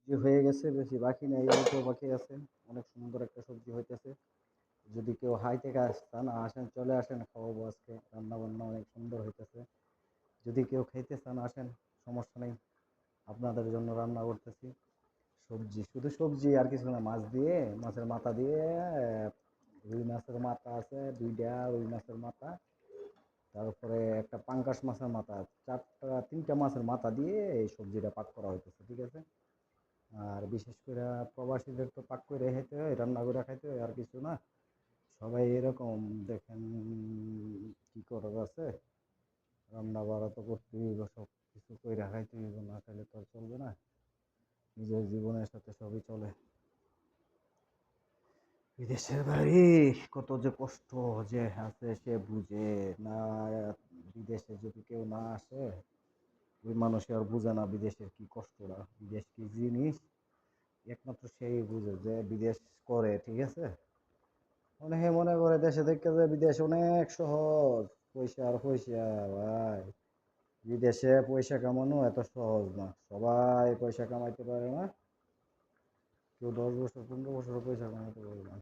যে হয়ে গেছে, বেশি বাকি নাই, অল্প বাকি আছে। অনেক সুন্দর একটা সবজি হইতেছে। যদি কেউ হাই থেকে আসতেন, আসেন, চলে আসেন, খাওয়াবো আজকে। রান্না বান্না অনেক সুন্দর হইতেছে। যদি কেউ খাইতে চান আসেন, সমস্যা নেই, আপনাদের জন্য রান্না করতেছি। সবজি, শুধু সবজি আর কিছু না। মাছ দিয়ে, মাছের মাথা দিয়ে, রুই মাছের মাথা আছে দুইটা, রুই মাছের মাথা, তারপরে একটা পাঙ্গাস মাছের মাথা, তিনটা মাছের মাথা দিয়ে এই সবজিটা পাক করা হইতেছে, ঠিক আছে। আর বিশেষ করে প্রবাসীদের তো পাক করে খাইতে হয়, রান্না করে খাইতে হয়, আর কিছু না। সবাই এরকম, দেখেন, কি করার আছে, রান্না বাড়া তো করতেই হইব, সব কিছু কইরা খাইতে হইব, না খাইলে তো আর চলবে না। নিজের জীবনের সাথে সবই চলে। বিদেশের বাড়ি কত যে কষ্ট যে আছে সে বুঝে না। বিদেশে যদি কেউ না আসে, ওই মানুষে আর বুঝে না বিদেশের কি কষ্টটা, বিদেশ কি জিনিস। একমাত্র সেই বুঝে যে বিদেশ করে, ঠিক আছে। অনেকে মনে করে দেশে থেকে যে বিদেশ অনেক সহজ, পয়সা আর পয়সা। ভাই, বিদেশে পয়সা কামানো এত সহজ না, সবাই পয়সা কামাইতে পারে না। কেউ 10 বছর 15 বছর পয়সা কামাইতে পারে না।